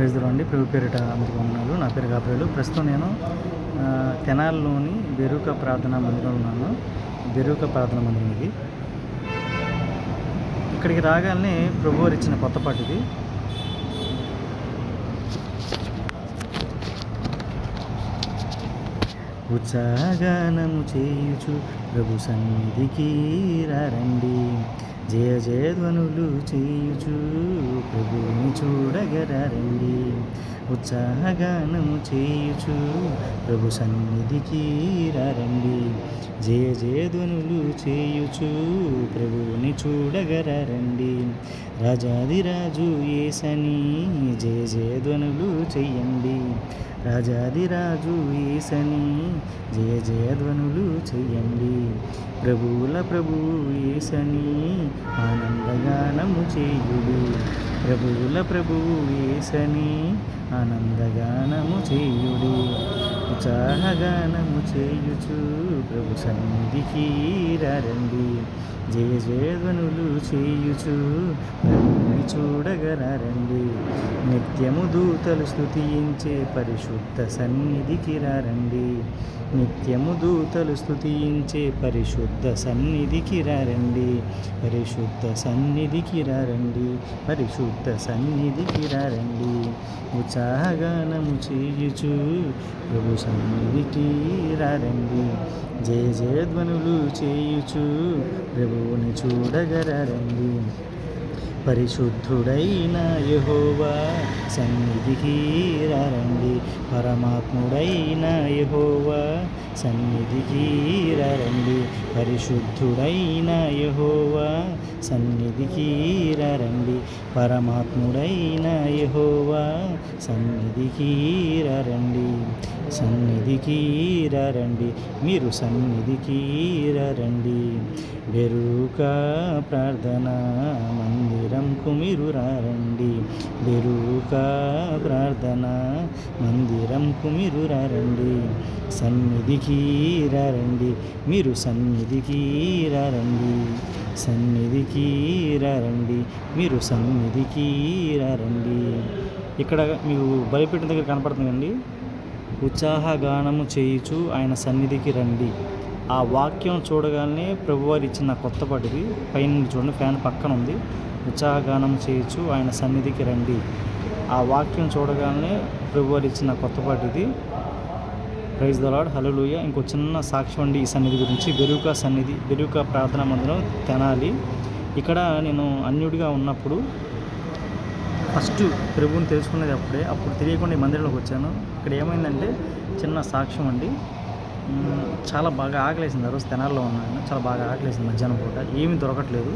Praise the lord అండి. ప్రభు పేరిట అందరికీ వందనాలు. నా పేరు గాబ్రియలు. ప్రస్తుతం నేను తెనాలిలోని బెరూకా ప్రార్థనా మందిరంలో ఉన్నాను. బెరూకా ప్రార్థనా మందిరం ఇది. ఇక్కడికి రాగానే ప్రభువారు ఇచ్చిన కొత్త పాట ఇది. ఉత్సాహగానము చేయుచు ప్రభు సన్నిధికి రండి, జయ జయధ్వనులు చేయుచు ప్రభుని చూడగరండి. ఉత్సాహగానము చేయుచు ప్రభు సన్నిధికి రండి, జయ జయధ్వనులు చేయుచు ప్రభుని చూడగరండి. రాజాదిరాజు యేసని జయ జయధ్వనులు చెయ్యండి, రాజాదిరాజు యేసని జయ జయధ్వనులు చెయ్యండి. ప్రభువుల ప్రభువు యేసని ఆనందగానము చేయుడు, ప్రభువుల ప్రభువు యేసని ఆనందగానము చేయుడు. ఉత్సాహగానము చేయుచు ప్రభు సన్నిధికి రండి, జయ జయధ్వనులు చేయుచు ప్రభుని చూడగరండి. నిత్యము దూతలు స్తుతించే పరిశుద్ధ సన్నిధికి రండి, నిత్యము దూతలు స్తుతించే పరిశుద్ధ సన్నిధికి రండి, పరిశుద్ధ సన్నిధికి రండి, పరిశుద్ధ సన్నిధికి రండి. ఉత్సాహగానము చేయుచు ప్రభు సన్నిధికి రండి, జయ జయధ్వనులు చేయుచు ప్రభువుని చూడగరండి. పరిశుద్ధుడైన యెహోవా సన్నిధికి రండి, పరమాత్ముడైన యెహోవా సన్నిధికి రండి, పరిశుద్ధుడైన యెహోవా సన్నిధికి రండి, పరమాత్ముడైన యెహోవా సన్నిధికి రండి, సన్నిధికి రండి, మీరు సన్నిధికి రండి. బెరూకా ప్రార్థనా మందిరంకు మీరు రండి, బెరూకా ప్రార్థనా మందిరంకు మీరు రండి, సన్నిధికి రండి, మీరు సన్నిధికి రండి, సన్నిధికి రండి, మీరు సన్నిధికి రండి. ఇక్కడ మీకు బలిపీఠం దగ్గర కనపడుతుందండి, ఉత్సాహగానము చేయుచు ఆయన సన్నిధికి రండి. ఆ వాక్యం చూడగానే ప్రభువారు ఇచ్చిన కొత్త పాటిది. పైన చూడండి, ఫ్యాన్ పక్కన ఉంది. ఉత్సాహగానం చేయొచ్చు ఆయన సన్నిధికి రండి. ఆ వాక్యం చూడగానే ప్రభువారు ఇచ్చిన కొత్త పాటిది. ప్రైజ్ ద లార్డ్, హల్లెలూయా. ఇంకో చిన్న సాక్ష్యం అండి ఈ సన్నిధి గురించి. బెరూకా సన్నిధి, బెరూకా ప్రార్థనా మందిరం తెనాలి. ఇక్కడ నేను అన్యుడిగా ఉన్నప్పుడు ఫస్ట్ ప్రభువుని తెలుసుకునేది అప్పుడు తెలియకుండా ఈ మందిరంలోకి వచ్చాను. ఇక్కడ ఏమైందంటే చిన్న సాక్ష్యం అండి. చాలా బాగా ఆకలేసింది. ఆ రోజు తెనాల్లో ఉన్నాను. చాలా బాగా ఆకలేసింది. మధ్యాహ్నం పూట ఏమీ దొరకట్లేదు.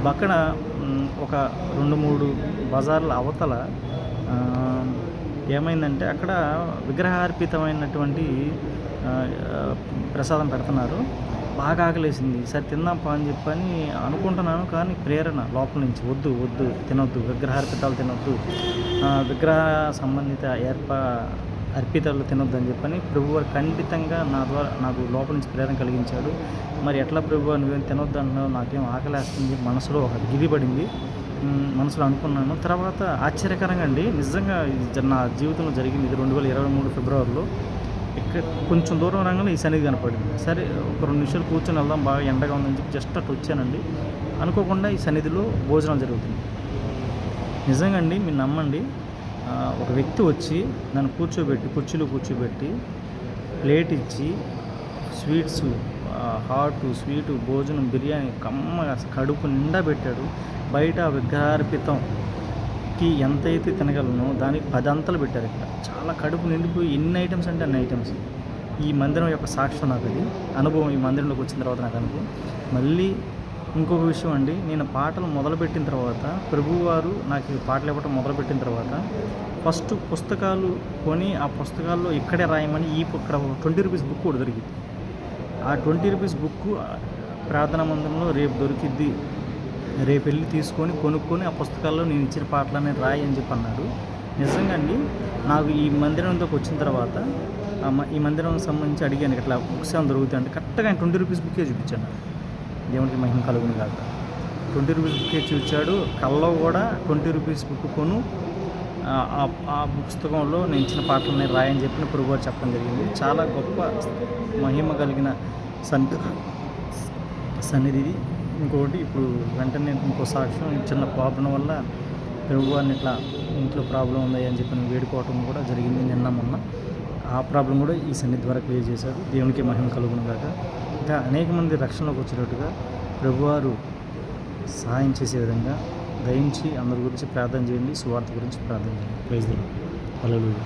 పక్కన ఒక 2-3 బజార్ల అవతల ఏమైందంటే అక్కడ విగ్రహార్పితమైనటువంటి ప్రసాదం పెడుతున్నారు. బాగా ఆకలేసింది. సరే తిందాంపా అని చెప్పని అనుకుంటున్నాను, కానీ ప్రేరణ లోపల నుంచి వద్దు వద్దు తినొద్దు, విగ్రహార్పితాలు తినొద్దు, విగ్రహ సంబంధిత అర్పితాలు తినొద్దు అని చెప్పని ప్రభువారు ఖండితంగా నా ద్వారా నాకు లోపల నుంచి ప్రేరణ కలిగించాడు. మరి ఎట్లా ప్రభువా నువ్వేం తినొద్దు అంటున్నావు, నాకేం ఆకలేస్తుంది, మనసులో ఒక గిరి పడింది. మనసులో అనుకున్నాను. తర్వాత ఆశ్చర్యకరంగా అండి, నిజంగా నా జీవితంలో జరిగింది. ఇది 2023 ఫిబ్రవరిలో. ఇక్కడ కొంచెం దూరం రాగానే ఈ సన్నిధి కనపడింది. సరే ఒక 2 నిమిషాలు కూర్చొని వెళ్దాం, బాగా ఎండగా ఉందని చెప్పి జస్ట్ అట్లా వచ్చానండి. అనుకోకుండా ఈ సన్నిధిలో భోజనాలు జరుగుతుంది. నిజంగా అండి, మీరు నమ్మండి, ఒక వ్యక్తి వచ్చి నన్ను కుర్చీలో కూర్చోబెట్టి ప్లేట్ ఇచ్చి స్వీట్స్, హాటు స్వీటు భోజనం, బిర్యానీ కమ్మగా కడుపు నిండా పెట్టాడు. బయట విగ్రహార్పితంకి ఎంతైతే తినగలను దానికి 10 అంతలు పెట్టారు. ఇక్కడ చాలా కడుపు నిండిపోయి ఎన్ని ఐటమ్స్ అంటే అన్ని ఐటమ్స్. ఈ మందిరం యొక్క సాక్ష్యం నాకు అది అనుభవం. ఈ మందిరంలోకి వచ్చిన తర్వాత నాకు అనుభవం. మళ్ళీ ఇంకొక విషయం అండి, నేను పాటలు మొదలుపెట్టిన తర్వాత ప్రభువారు నాకు ఈ పాటలు ఇవ్వటం మొదలుపెట్టిన తర్వాత ఫస్ట్ పుస్తకాలు కొని ఆ పుస్తకాల్లో ఇక్కడే రాయమని ఇక్కడ 20 రూపీస్ బుక్ కూడా దొరికింది. ఆ 20 రూపీస్ బుక్ ప్రార్థనా మందిరంలో రేపు దొరికిద్ది, రేపు వెళ్ళి కొనుక్కొని ఆ పుస్తకాల్లో నేను ఇచ్చిన పాటలనే రాయి అని చెప్పి అన్నాడు. నిజంగా అండి, నాకు ఈ మందిరంలోకి వచ్చిన తర్వాత ఈ మందిరం సంబంధించి అడిగాను, ఇట్లా బుక్స్ ఏమైనా దొరుకుతాయి అంటే కరెక్ట్గా ఆయన 20 రూపీస్ బుక్కే చూపించాను. దేవునికి మహిమ కలుగును కాక. 20 రూపీస్ బుక్ చూచాడు. కల్లో కూడా 20 రూపీస్ బుక్ కొను, ఆ పుస్తకంలో నేను ఇచ్చిన పాటలని రాయని చెప్పిన ప్రభువారు చెప్పడం జరిగింది. చాలా గొప్ప మహిమ కలిగిన సన్నిధి ఇది. ఇంకొకటి ఇప్పుడు వెంటనే ఇంకో సాక్ష్యం, చిన్న ప్రాబ్లం వల్ల ప్రభువారిని ఇట్లా ఇంట్లో ప్రాబ్లం ఉంది అని చెప్పి నేను వేడుకోవటం కూడా జరిగింది నిన్న మొన్న. ఆ ప్రాబ్లం కూడా ఈ సన్నిధి ద్వారా క్లియర్ చేశారు. దేవునికి మహిమ కలుగును గాక. ఇంకా అనేక మంది రక్షణలోకి వచ్చేటట్టుగా ప్రభువారు సహాయం చేసే విధంగా దయించి అందరి గురించి ప్రార్థన చేయండి. సువార్త గురించి ప్రార్థన చేయండి. Praise the lord. హల్లెలూయా.